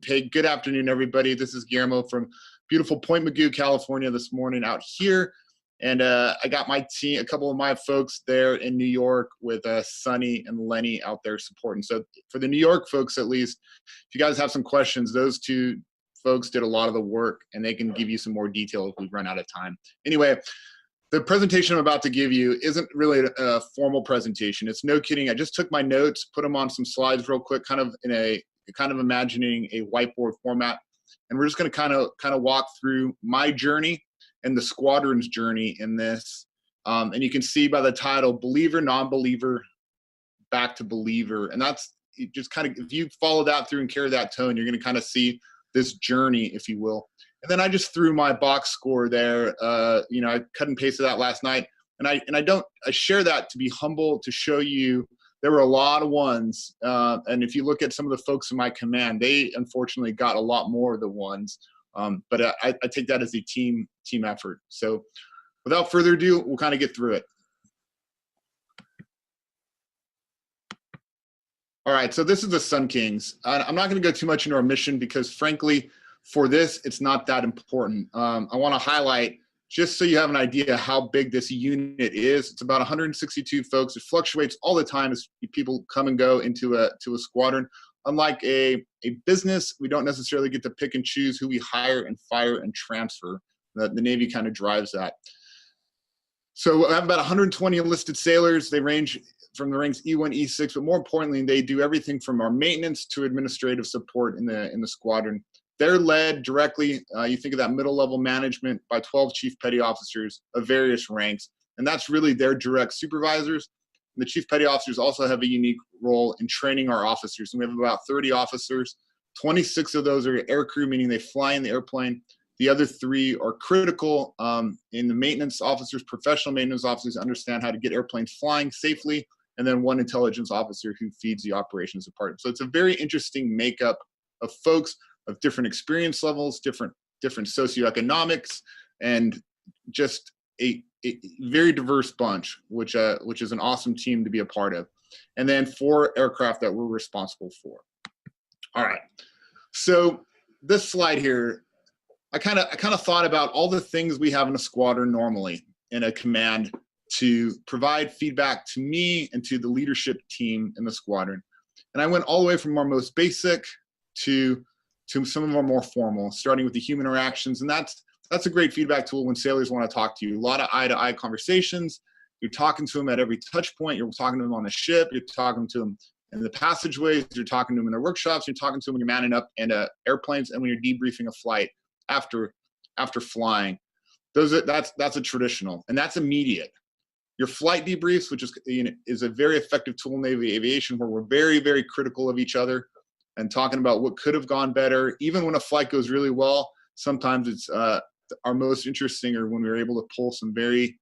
Hey, good afternoon, everybody. This is Guillermo from beautiful Point Mugu, California this morning out here. And I got my team, a couple of my folks there in New York with Sonny and Lenny out there supporting. So for the New York folks, at least, if you guys have some questions, those two folks did a lot of the work and they can give you some more detail if we run out of time. Anyway, the presentation I'm about to give you isn't really a formal presentation. It's no kidding. I just took my notes, put them on some slides real quick, kind of imagining a whiteboard format. And we're just going to kind of walk through my journey and the squadron's journey in this. And you can see by the title, believer, non-believer, back to believer. And that's just kind of, if you follow that through and carry that tone, you're going to kind of see this journey, if you will. And then I just threw my box score there. You know, I cut and pasted that last night. And I share that to be humble, to show you there were a lot of ones. And if you look at some of the folks in my command, they unfortunately got a lot more of the ones. But I take that as a team effort. So without further ado, we'll kind of get through it. All right, so this is the Sun Kings. I'm not going to go too much into our mission because, frankly, for this, it's not that important. I want to highlight, just so you have an idea how big this unit is. It's about 162 folks. It fluctuates all the time as people come and go into a squadron. Unlike a business, we don't necessarily get to pick and choose who we hire and fire and transfer. The Navy kind of drives that. So I have about 120 enlisted sailors. They range from the ranks E1, E6, but more importantly, they do everything from our maintenance to administrative support in the squadron. They're led directly, you think of that middle-level management, by 12 chief petty officers of various ranks, and that's really their direct supervisors. And the chief petty officers also have a unique role in training our officers. And we have about 30 officers. 26 of those are aircrew, meaning they fly in the airplane. The other 3 are critical in the maintenance officers, professional maintenance officers, understand how to get airplanes flying safely, and then 1 intelligence officer who feeds the operations department. So it's a very interesting makeup of folks of different experience levels, different socioeconomics, and just a very diverse bunch, which is an awesome team to be a part of. And then 4 aircraft that we're responsible for. All right, so this slide here, I kind of thought about all the things we have in a squadron normally in a command to provide feedback to me and to the leadership team in the squadron. And I went all the way from our most basic to some of our more formal, starting with the human interactions. And that's a great feedback tool when sailors want to talk to you. A lot of eye-to-eye conversations. You're talking to them at every touch point. You're talking to them on the ship. You're talking to them in the passageways. You're talking to them in their workshops. You're talking to them when you're manning up in airplanes and when you're debriefing a flight after flying. That's a traditional, and that's immediate. Your flight debriefs, which is a very effective tool in Navy aviation, where we're very, very critical of each other and talking about what could have gone better. Even when a flight goes really well, sometimes it's our most interesting or when we're able to pull some very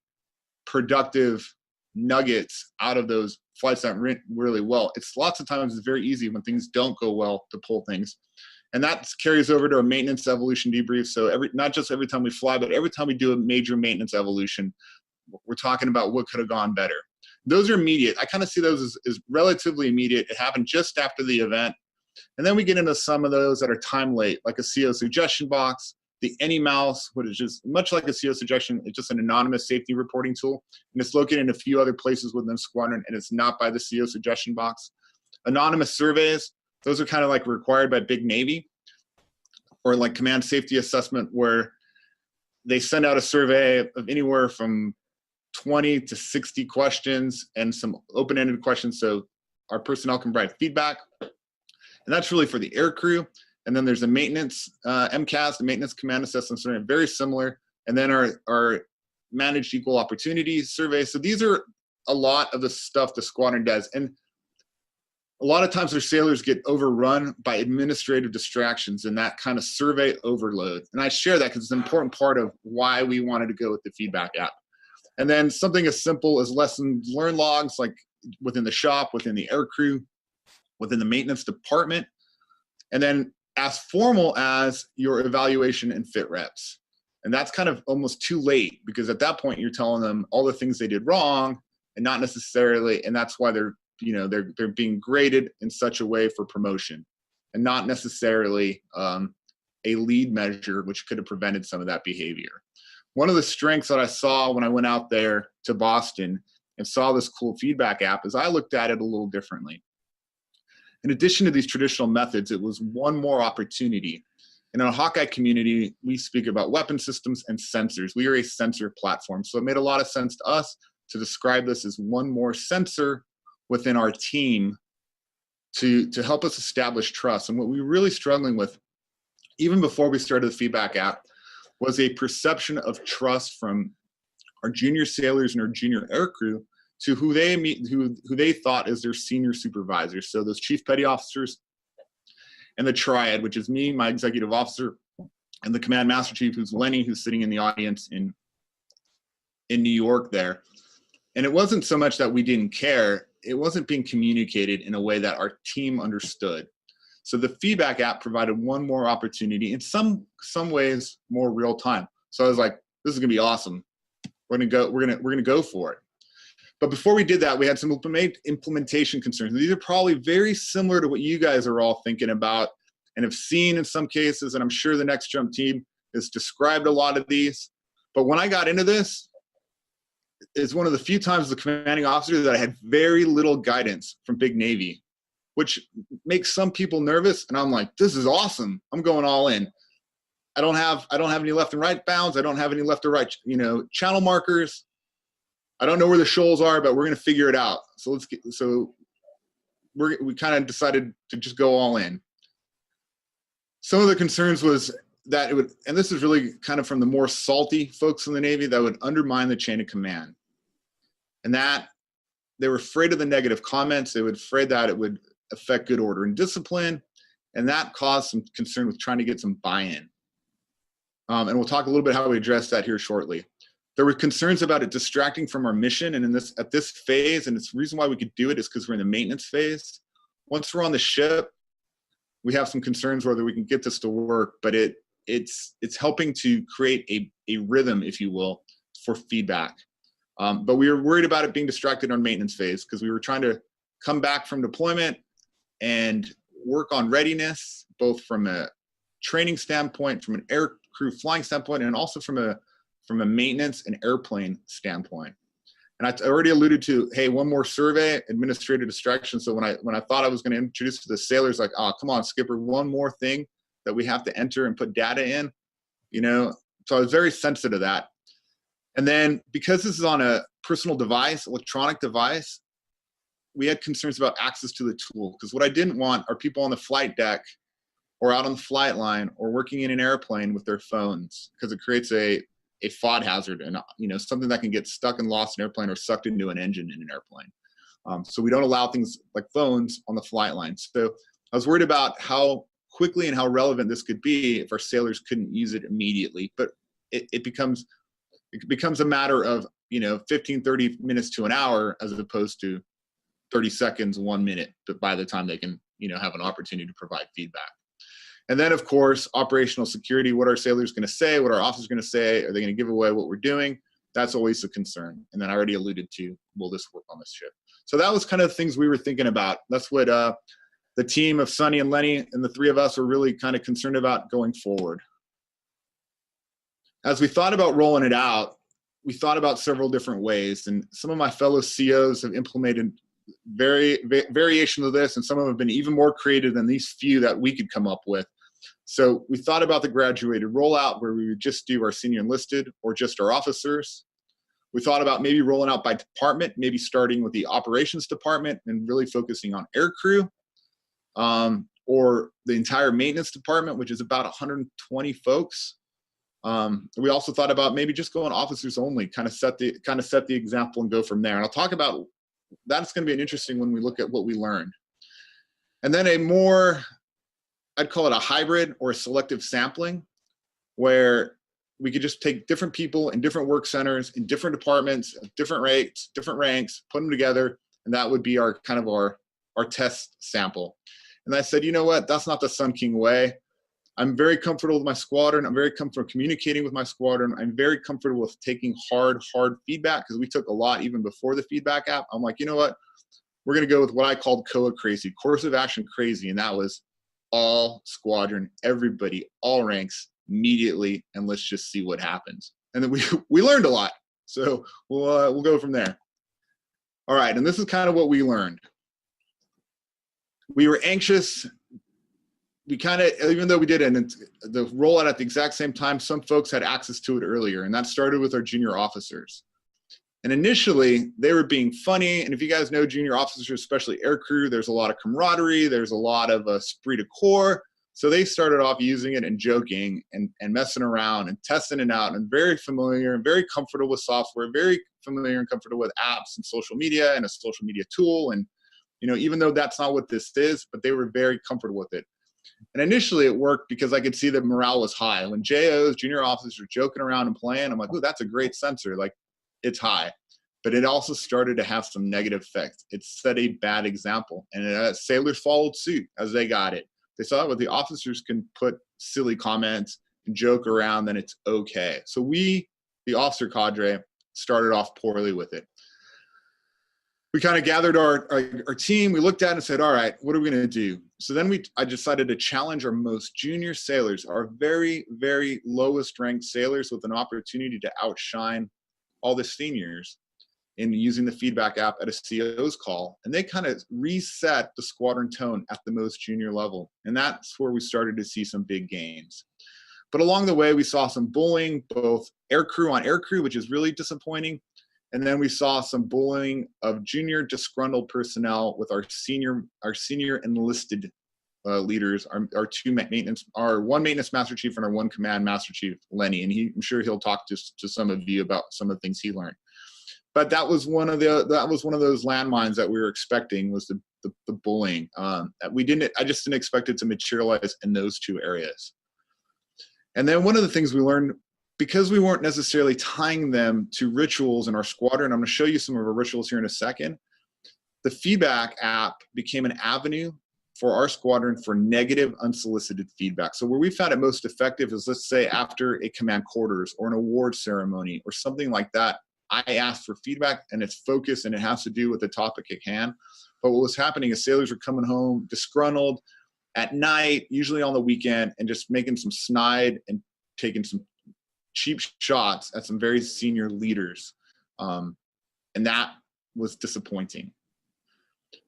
productive nuggets out of those flights that went really well. It's lots of times it's very easy when things don't go well to pull things. And that carries over to a maintenance evolution debrief. So not just every time we fly, but every time we do a major maintenance evolution, we're talking about what could have gone better. Those are immediate. I kind of see those as relatively immediate. It happened just after the event. And then we get into some of those that are time late, like a CO suggestion box, the Any Mouse, which is just much like a CO suggestion. It's just an anonymous safety reporting tool. And it's located in a few other places within Squadron, and it's not by the CO suggestion box. Anonymous surveys, those are kind of like required by Big Navy, or like command safety assessment, where they send out a survey of anywhere from 20 to 60 questions and some open-ended questions so our personnel can provide feedback. And that's really for the air crew. And then there's a maintenance MCAS, the maintenance command assessment survey, very similar. And then our managed equal opportunity survey. So these are a lot of the stuff the squadron does. And a lot of times our sailors get overrun by administrative distractions and that kind of survey overload. And I share that because it's an important part of why we wanted to go with the feedback app. And then something as simple as lessons learned logs, like within the shop, within the air crew, within the maintenance department. And then as formal as your evaluation and fit reps. And that's kind of almost too late, because at that point you're telling them all the things they did wrong and not necessarily, and that's why they're being graded in such a way for promotion. and not necessarily a lead measure, which could have prevented some of that behavior. One of the strengths that I saw when I went out there to Boston and saw this cool feedback app is I looked at it a little differently. In addition to these traditional methods, it was one more opportunity. And in a Hawkeye community, we speak about weapon systems and sensors. We are a sensor platform. So it made a lot of sense to us to describe this as one more sensor within our team to help us establish trust. And what we were really struggling with, even before we started the feedback app, was a perception of trust from our junior sailors and our junior aircrew to who they thought is their senior supervisors. So those chief petty officers and the triad, which is me, my executive officer, and the command master chief, who's Lenny, who's sitting in the audience in New York there. And it wasn't so much that we didn't care, it wasn't being communicated in a way that our team understood. So the feedback app provided one more opportunity, in some ways more real time. So I was like, this is gonna be awesome. We're gonna go for it. But before we did that, we had some implementation concerns. These are probably very similar to what you guys are all thinking about and have seen in some cases, and I'm sure the Next Jump team has described a lot of these. But when I got into this, it's one of the few times as a commanding officer that I had very little guidance from Big Navy, which makes some people nervous. And I'm like, this is awesome. I'm going all in. I don't have any left and right bounds. I don't have any left or right, channel markers. I don't know where the shoals are, but we're going to figure it out. So we kind of decided to just go all in. Some of the concerns was that it would, and this is really kind of from the more salty folks in the Navy, that would undermine the chain of command. And that they were afraid of the negative comments. They were afraid that it would affect good order and discipline. And that caused some concern with trying to get some buy-in. And we'll talk a little bit how we address that here shortly. There were concerns about it distracting from our mission. And at this phase, and it's the reason why we could do it is because we're in the maintenance phase. Once we're on the ship, we have some concerns whether we can get this to work, but it's helping to create a rhythm, if you will, for feedback. But we were worried about it being distracted on maintenance phase because we were trying to come back from deployment and work on readiness, both from a training standpoint, from an air crew flying standpoint, and also from a maintenance and airplane standpoint. And I already alluded to, hey, one more survey, administrative distraction. So when I thought I was going to introduce to the sailors, like, oh, come on, Skipper, one more thing that we have to enter and put data in, So I was very sensitive to that. And then because this is on a personal device, electronic device, we had concerns about access to the tool. Because what I didn't want are people on the flight deck or out on the flight line or working in an airplane with their phones, because it creates a FOD hazard and something that can get stuck and lost in an airplane or sucked into an engine in an airplane. So we don't allow things like phones on the flight line. So I was worried about how quickly and how relevant this could be if our sailors couldn't use it immediately. But it becomes a matter of 15, 30 minutes to an hour as opposed to 30 seconds, 1 minute, but by the time they can have an opportunity to provide feedback. And then, of course, operational security, what our sailors going to say, what our officers going to say, are they going to give away what we're doing? That's always a concern. And then I already alluded to, will this work on this ship? So that was kind of the things we were thinking about. That's what the team of Sonny and Lenny and the three of us were really kind of concerned about going forward. As we thought about rolling it out, we thought about several different ways. And some of my fellow COs have implemented variations of this, and some of them have been even more creative than these few that we could come up with. So we thought about the graduated rollout where we would just do our senior enlisted or just our officers. We thought about maybe rolling out by department, maybe starting with the operations department and really focusing on air crew, or the entire maintenance department, which is about 120 folks. We also thought about maybe just going officers only, kind of set the example and go from there. And I'll talk about that's going to be an interesting when we look at what we learned. And then a more, I'd call it a hybrid or a selective sampling, where we could just take different people in different work centers, in different departments, different rates, different ranks, put them together, and that would be our kind of our test sample. And I said, you know what, that's not the Sun King way. I'm very comfortable with my squadron. I'm very comfortable communicating with my squadron. I'm very comfortable with taking hard feedback, because we took a lot even before the feedback app. I'm like, you know what, we're going to go with what I called COA crazy, course of action crazy. And that was, all squadron, everybody, all ranks immediately, and let's just see what happens. And then we learned a lot. So we'll go from there. All right, and this is kind of what we learned. We were anxious. We kind of, even though we did the rollout at the exact same time, some folks had access to it earlier, and that started with our junior officers. And initially, they were being funny, and if you guys know junior officers, especially aircrew, there's a lot of camaraderie, there's a lot of esprit de corps, so they started off using it and joking and messing around and testing it out, and very familiar and very comfortable with software, very familiar and comfortable with apps and social media and a social media tool. And, you know, even though that's not what this is, but they were very comfortable with it. And initially it worked because I could see that morale was high. When JOs, junior officers, were joking around and playing, I'm like, oh, that's a great sensor. Like, it's high. But it also started to have some negative effects. It set a bad example. And sailors followed suit as they got it. They saw what the officers can put silly comments and joke around, then it's okay. So we, the officer cadre, started off poorly with it. We kind of gathered our team. We looked at it and said, all right, what are we going to do? So then I decided to challenge our most junior sailors, our very, very lowest ranked sailors, with an opportunity to outshine all the seniors in using the feedback app at a CO's call. And they kind of reset the squadron tone at the most junior level. And that's where we started to see some big gains. But along the way, we saw some bullying, both aircrew on aircrew, which is really disappointing. And then we saw some bullying of junior disgruntled personnel with our senior enlisted leaders, our one maintenance master chief and our one command master chief, Lenny. And I'm sure he'll talk to some of you about some of the things he learned. But that was one of those landmines that we were expecting, was the bullying. I just didn't expect it to materialize in those two areas. And then one of the things we learned, because we weren't necessarily tying them to rituals in our squadron, I'm going to show you some of our rituals here in a second. The feedback app became an avenue for our squadron for negative, unsolicited feedback. So where we found it most effective is, let's say, after a command quarters or an award ceremony or something like that. I asked for feedback, and it's focused, and it has to do with the topic at hand. But what was happening is sailors were coming home disgruntled at night, usually on the weekend, and just making some snide and taking some cheap shots at some very senior leaders. And that was disappointing.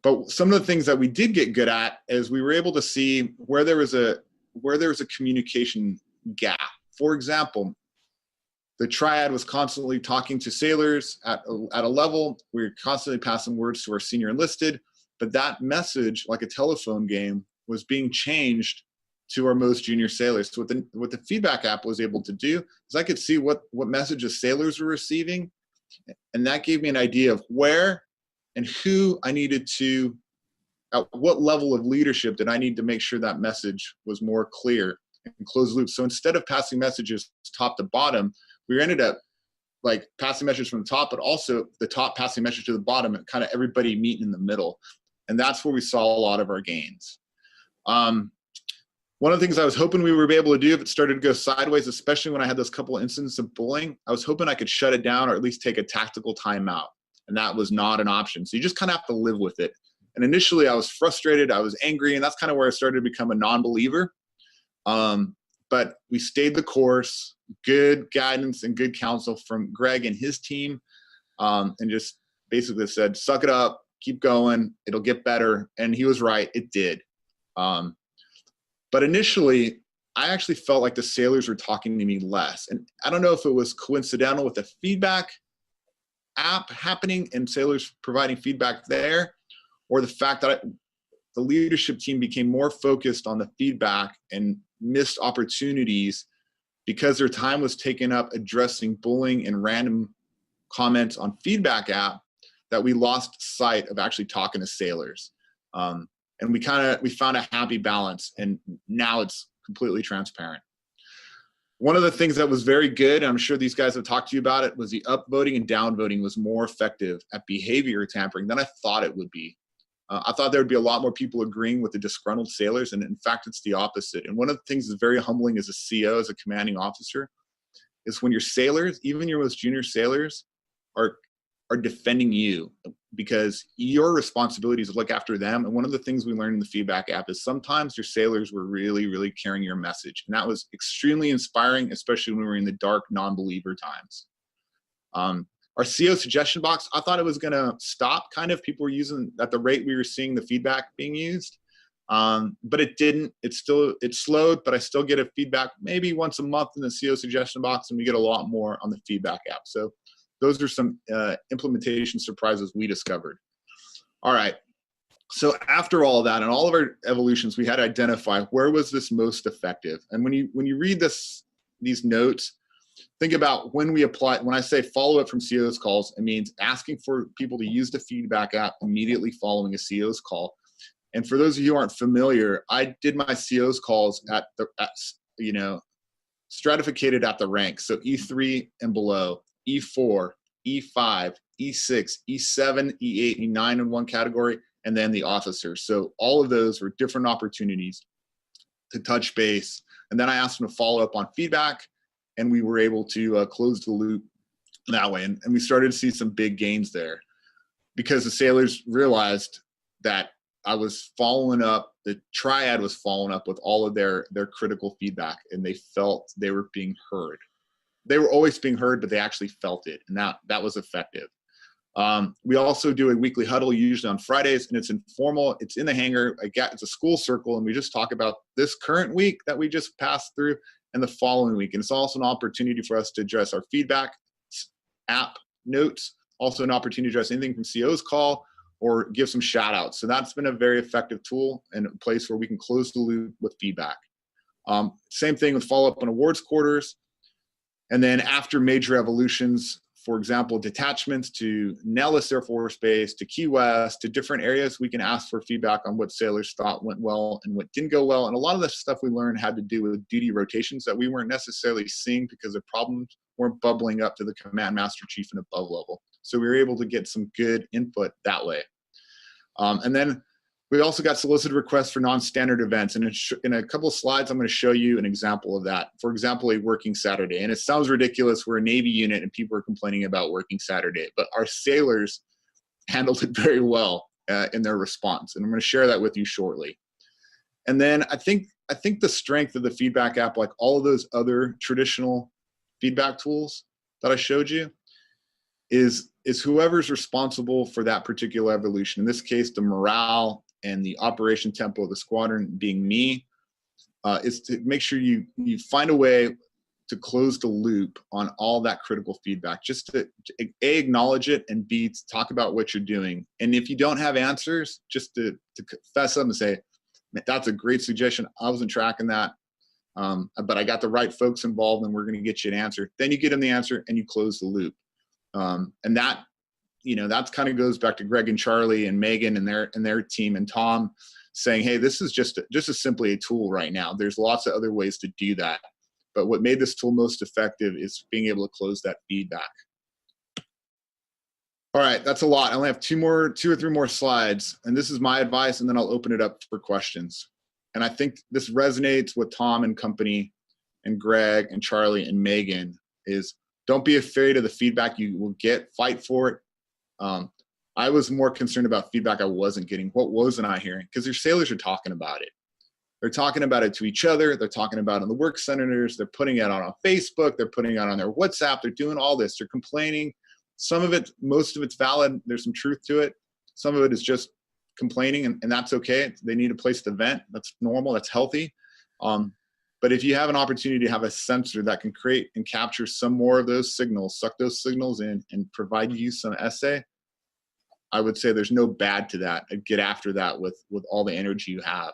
But some of the things that we did get good at is we were able to see where there was a communication gap. For example, the triad was constantly talking to sailors at a level. We were constantly passing words to our senior enlisted, but that message, like a telephone game, was being changed to our most junior sailors. So what the feedback app was able to do is I could see what messages sailors were receiving, and that gave me an idea of where and who I needed to, at what level of leadership did I need to make sure that message was more clear and closed loop. So instead of passing messages top to bottom, we ended up like passing messages from the top, but also the top passing message to the bottom, and kind of everybody meeting in the middle. And that's where we saw a lot of our gains. One of the things I was hoping we would be able to do if it started to go sideways, especially when I had those couple of incidents of bullying, I was hoping I could shut it down or at least take a tactical timeout. And that was not an option. So you just kind of have to live with it. And initially I was frustrated, I was angry, and that's kind of where I started to become a non-believer. But we stayed the course, good guidance and good counsel from Greg and his team, and just basically said, suck it up, keep going, it'll get better. And he was right, it did. But initially, I actually felt like the sailors were talking to me less. And I don't know if it was coincidental with the feedback app happening and sailors providing feedback there, or the fact that the leadership team became more focused on the feedback and missed opportunities because their time was taken up addressing bullying and random comments on feedback app, that we lost sight of actually talking to sailors. And we found a happy balance, and now it's completely transparent. One of the things that was very good, and I'm sure these guys have talked to you about it, was the upvoting and downvoting was more effective at behavior tampering than I thought it would be. I thought there would be a lot more people agreeing with the disgruntled sailors, and in fact, it's the opposite. And one of the things that's very humbling as a CO, as a commanding officer, is when your sailors, even your most junior sailors, are defending you. because your responsibility is to look after them. And one of the things we learned in the feedback app is sometimes your sailors were really, really carrying your message. And that was extremely inspiring, especially when we were in the dark non-believer times. Our CO suggestion box, I thought it was going to stop kind of. People were using at the rate we were seeing the feedback being used. But it didn't. It slowed, but I still get a feedback maybe once a month in the CO suggestion box, and we get a lot more on the feedback app. So those are some implementation surprises we discovered. All right. So after all that and all of our evolutions, we had to identify where was this most effective. And when you read these notes, think about when we apply. When I say follow up from CO's calls, it means asking for people to use the feedback app immediately following a CO's call. And for those of you who aren't familiar, I did my CO's calls stratificated at the rank. So E3 and below, E4, E5, E6, E7, E8, E9 in one category, and then the officers. So all of those were different opportunities to touch base. And then I asked them to follow up on feedback, and we were able to close the loop that way. And we started to see some big gains there because the sailors realized that I was following up, the triad was following up with all of their critical feedback, and they felt they were being heard. They were always being heard, but they actually felt it, and that was effective. We also do a weekly huddle, usually on Fridays, and it's informal. It's in the hangar. It's a school circle, and we just talk about this current week that we just passed through and the following week. And it's also an opportunity for us to address our feedback app notes, also an opportunity to address anything from CO's call, or give some shout outs. So that's been a very effective tool and a place where we can close the loop with feedback. Same thing with follow up on awards quarters. And then after major evolutions, for example, detachments to Nellis Air Force Base, to Key West, to different areas, we can ask for feedback on what sailors thought went well and what didn't go well. And a lot of the stuff we learned had to do with duty rotations that we weren't necessarily seeing because the problems weren't bubbling up to the command master chief and above level. So we were able to get some good input that way. And then we also got solicited requests for non-standard events. And in a couple of slides, I'm going to show you an example of that. For example, a working Saturday. And it sounds ridiculous. We're a Navy unit and people are complaining about working Saturday. But our sailors handled it very well in their response. And I'm going to share that with you shortly. And then I think the strength of the feedback app, like all of those other traditional feedback tools that I showed you, is whoever's responsible for that particular evolution. In this case, the morale and the operation tempo of the squadron being me, is to make sure you find a way to close the loop on all that critical feedback, just to A, acknowledge it, and B, to talk about what you're doing. And if you don't have answers, just to fess up and say, that's a great suggestion. I wasn't tracking that, but I got the right folks involved and we're going to get you an answer. Then you get them the answer and you close the loop. And that, that kind of goes back to Greg and Charlie and Megan and their team and Tom saying, hey, this is just simply a tool right now. There's lots of other ways to do that. But what made this tool most effective is being able to close that feedback. All right, that's a lot. I only have two or three more slides. And this is my advice, and then I'll open it up for questions. And I think this resonates with Tom and company and Greg and Charlie and Megan is, don't be afraid of the feedback you will get. Fight for it. I was more concerned about feedback I wasn't getting. What wasn't I hearing? Because your sailors are talking about it. They're talking about it to each other. They're talking about it in the work centers. They're putting it out on Facebook. They're putting it on their WhatsApp. They're doing all this. They're complaining. Some of it, most of it's valid. There's some truth to it. Some of it is just complaining, and that's okay. They need a place to vent. That's normal. That's healthy. But if you have an opportunity to have a sensor that can create and capture some more of those signals, suck those signals in, and provide you some essay, I would say there's no bad to that. I'd get after that with all the energy you have.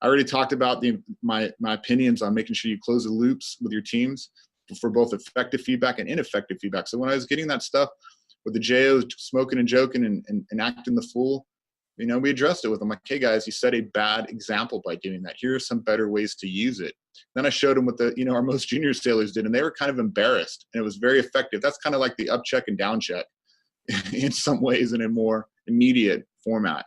I already talked about my opinions on making sure you close the loops with your teams for both effective feedback and ineffective feedback. So when I was getting that stuff with the JOs smoking and joking and acting the fool, we addressed it with them. Like, hey guys, you set a bad example by doing that. Here are some better ways to use it. Then I showed them what our most junior sailors did, and they were kind of embarrassed, and it was very effective. That's kind of like the up check and down check in some ways in a more immediate format.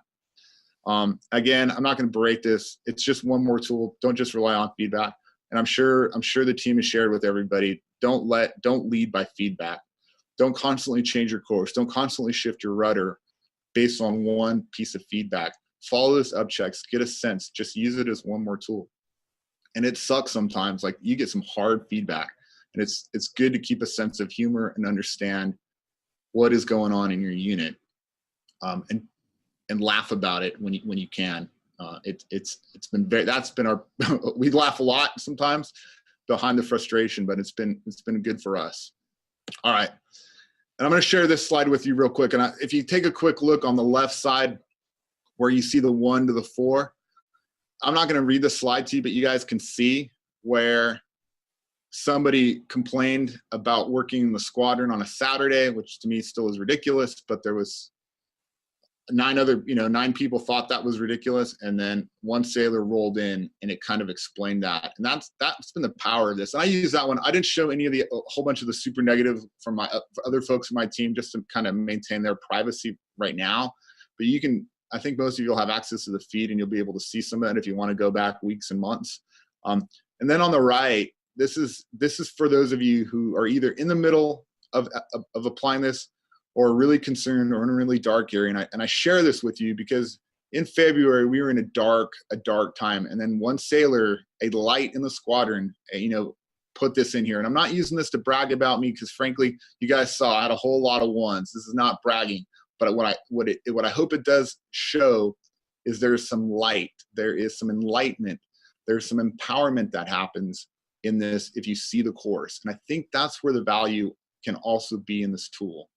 Again, I'm not going to berate this. It's just one more tool. Don't just rely on feedback. And I'm sure the team has shared with everybody. Don't lead by feedback. Don't constantly change your course. Don't constantly shift your rudder based on one piece of feedback. Follow those up checks, get a sense, just use it as one more tool. And it sucks sometimes, like you get some hard feedback, and it's good to keep a sense of humor and understand what is going on in your unit, and laugh about it when you can. It's been that's been our we laugh a lot sometimes behind the frustration, but it's been good for us. All right, and I'm going to share this slide with you real quick. And if you take a quick look on the left side where you see the 1 to the 4, I'm not going to read the slide to you, but you guys can see where somebody complained about working in the squadron on a Saturday, which to me still is ridiculous, but there was 9 people thought that was ridiculous, and then one sailor rolled in and it kind of explained that. And that's been the power of this. And I use that one. I didn't show a whole bunch of the super negative from my other folks in my team, just to kind of maintain their privacy right now. But you can, I think most of you will have access to the feed, and you'll be able to see some of that if you want to go back weeks and months. And then on the right, this is for those of you who are either in the middle of applying this, or really concerned, or in a really dark area. And I share this with you because in February we were in a dark time, and then one sailor, a light in the squadron, put this in here. And I'm not using this to brag about me, because frankly, you guys saw I had a whole lot of 1s. This is not bragging, but what I hope it does show is there's some light, there is some enlightenment, there's some empowerment that happens in this if you see the course. And I think that's where the value can also be in this tool.